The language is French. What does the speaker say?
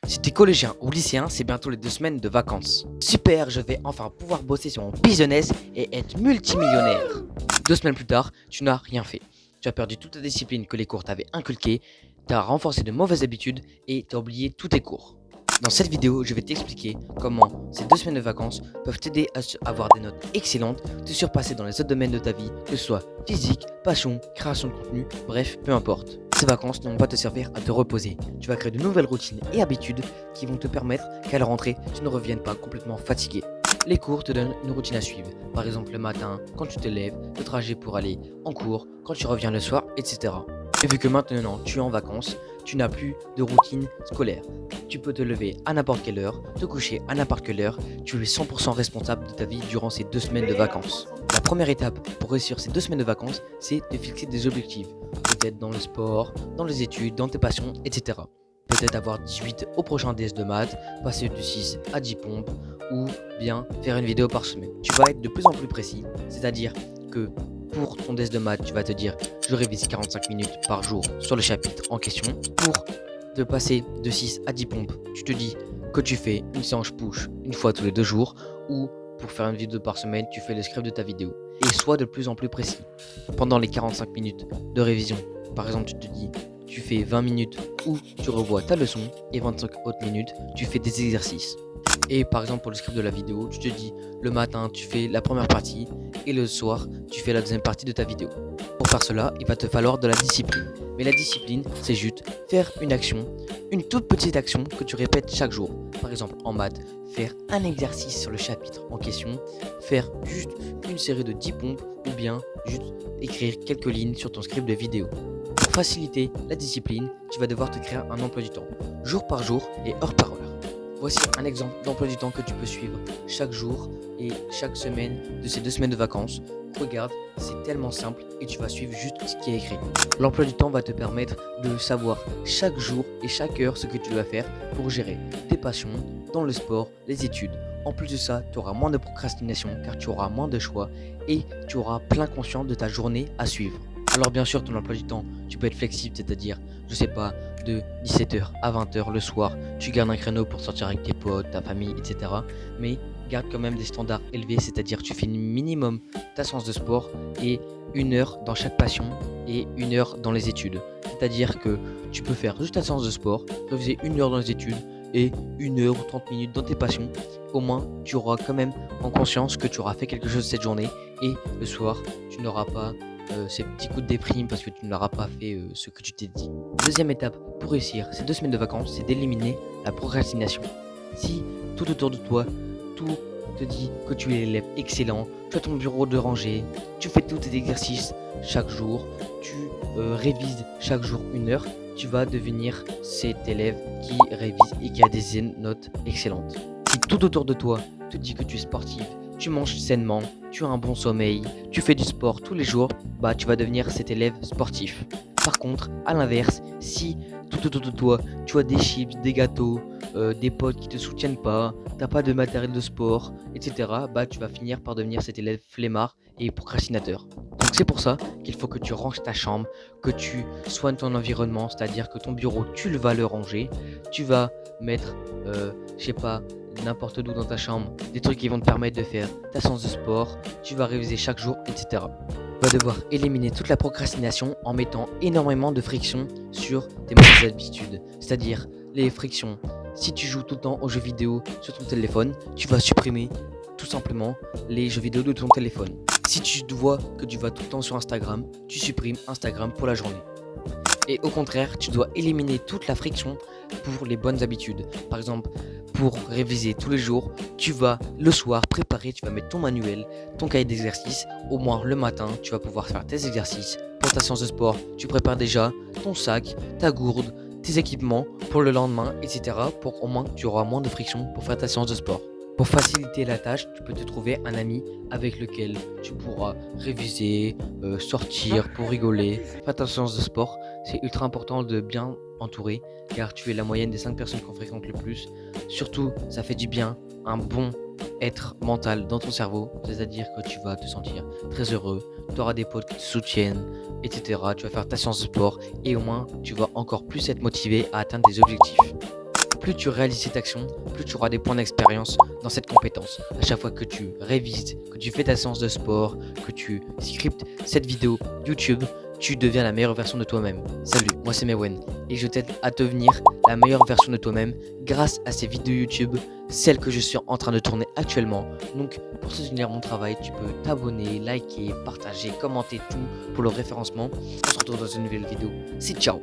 Si t'es collégien ou lycéen, c'est bientôt les 2 semaines de vacances. Super, je vais enfin pouvoir bosser sur mon business et être multimillionnaire. 2 semaines plus tard, tu n'as rien fait. Tu as perdu toute ta discipline que les cours t'avaient inculquée, tu as renforcé de mauvaises habitudes et tu as oublié tous tes cours. Dans cette vidéo, je vais t'expliquer comment ces 2 semaines de vacances peuvent t'aider à avoir des notes excellentes, te surpasser dans les autres domaines de ta vie, que ce soit physique, passion, création de contenu, bref, peu importe. Ces vacances ne vont pas te servir à te reposer. Tu vas créer de nouvelles routines et habitudes qui vont te permettre qu'à la rentrée, tu ne reviennes pas complètement fatigué. Les cours te donnent une routine à suivre. Par exemple, le matin, quand tu te lèves, le trajet pour aller en cours, quand tu reviens le soir, etc. Et vu que maintenant tu es en vacances, tu n'as plus de routine scolaire. Tu peux te lever à n'importe quelle heure, te coucher à n'importe quelle heure, tu es 100% responsable de ta vie durant ces 2 semaines de vacances. La première étape pour réussir ces 2 semaines de vacances, c'est de fixer des objectifs. Peut-être dans le sport, dans les études, dans tes passions, etc. Peut-être avoir 18 au prochain DS de maths, passer de 6 à 10 pompes, ou bien faire une vidéo par semaine. Tu vas être de plus en plus précis, c'est-à-dire que pour ton DS de maths, tu vas te dire je révise 45 minutes par jour sur le chapitre en question. Pour te passer de 6 à 10 pompes, tu te dis que tu fais une séance push une fois tous les 2 jours, ou pour faire une vidéo par semaine, tu fais le script de ta vidéo. Et sois de plus en plus précis. Pendant les 45 minutes de révision, par exemple, tu te dis tu fais 20 minutes où tu revois ta leçon et 25 autres minutes, tu fais des exercices. Et par exemple, pour le script de la vidéo, tu te dis le matin, tu fais la première partie et le soir, tu fais la deuxième partie de ta vidéo. Pour faire cela, il va te falloir de la discipline. Mais la discipline, c'est juste faire une action, une toute petite action que tu répètes chaque jour. Par exemple, en maths, faire un exercice sur le chapitre en question, faire juste une série de 10 pompes ou bien juste écrire quelques lignes sur ton script de vidéo. Pour faciliter la discipline, tu vas devoir te créer un emploi du temps, jour par jour et heure par heure. Voici un exemple d'emploi du temps que tu peux suivre chaque jour et chaque semaine de ces 2 semaines de vacances. Regarde, c'est tellement simple et tu vas suivre juste ce qui est écrit. L'emploi du temps va te permettre de savoir chaque jour et chaque heure ce que tu dois faire pour gérer tes passions dans le sport, les études. En plus de ça, tu auras moins de procrastination car tu auras moins de choix et tu auras plein conscience de ta journée à suivre. Alors bien sûr, ton emploi du temps, tu peux être flexible, c'est-à-dire, je sais pas, de 17h à 20h le soir, tu gardes un créneau pour sortir avec tes potes, ta famille, etc. Mais garde quand même des standards élevés, c'est-à-dire tu fais minimum ta séance de sport et 1 heure dans chaque passion et 1 heure dans les études. C'est-à-dire que tu peux faire juste ta séance de sport, réviser 1 heure dans les études et 1 heure ou 30 minutes dans tes passions. Au moins, tu auras quand même en conscience que tu auras fait quelque chose cette journée et le soir, tu n'auras pas ces petits coups de déprime parce que tu n'auras pas fait ce que tu t'es dit. Deuxième étape pour réussir ces 2 semaines de vacances, c'est d'éliminer la procrastination. Si tout autour de toi, tout te dit que tu es l'élève excellent, tu as ton bureau de rangée, tu fais tous tes exercices chaque jour, tu révises chaque jour 1 heure, tu vas devenir cet élève qui révise et qui a des notes excellentes. Si tout autour de toi te dit que tu es sportif, tu manges sainement, tu as un bon sommeil, tu fais du sport tous les jours, bah tu vas devenir cet élève sportif. Par contre, à l'inverse, si tout autour de toi, tu as des chips, des gâteaux, des potes qui te soutiennent pas, t'as pas de matériel de sport, etc., bah tu vas finir par devenir cet élève flemmard et procrastinateur. Donc c'est pour ça qu'il faut que tu ranges ta chambre, que tu soignes ton environnement, c'est-à-dire que ton bureau, tu vas le ranger, tu vas mettre, je sais pas, n'importe où dans ta chambre, des trucs qui vont te permettre de faire ta séance de sport, tu vas réviser chaque jour, etc. Tu vas devoir éliminer toute la procrastination en mettant énormément de friction sur tes mauvaises habitudes, c'est-à-dire les frictions. Si tu joues tout le temps aux jeux vidéo sur ton téléphone, tu vas supprimer tout simplement les jeux vidéo de ton téléphone. Si tu vois que tu vas tout le temps sur Instagram, tu supprimes Instagram pour la journée. Et au contraire, tu dois éliminer toute la friction pour les bonnes habitudes. Par exemple, pour réviser tous les jours, tu vas le soir préparer, tu vas mettre ton manuel, ton cahier d'exercice. Au moins le matin, tu vas pouvoir faire tes exercices. Pour ta séance de sport, tu prépares déjà ton sac, ta gourde, tes équipements pour le lendemain, etc. Pour au moins tu auras moins de friction pour faire ta séance de sport. Pour faciliter la tâche, tu peux te trouver un ami avec lequel tu pourras réviser, sortir pour rigoler, faire ta séance de sport. C'est ultra important de bien entourer car tu es la moyenne des 5 personnes qu'on fréquente le plus. Surtout, ça fait du bien, un bon être mental dans ton cerveau, c'est-à-dire que tu vas te sentir très heureux, tu auras des potes qui te soutiennent, etc. Tu vas faire ta séance de sport et au moins tu vas encore plus être motivé à atteindre tes objectifs. plus tu réalises cette action, plus tu auras des points d'expérience dans cette compétence. À chaque fois que tu révises, que tu fais ta séance de sport, que tu scriptes cette vidéo YouTube, tu deviens la meilleure version de toi-même. Salut, moi c'est Mewen et je t'aide à devenir la meilleure version de toi-même grâce à ces vidéos YouTube, celles que je suis en train de tourner actuellement. Donc pour soutenir mon travail, tu peux t'abonner, liker, partager, commenter tout pour le référencement. On se retrouve dans une nouvelle vidéo. C'est ciao.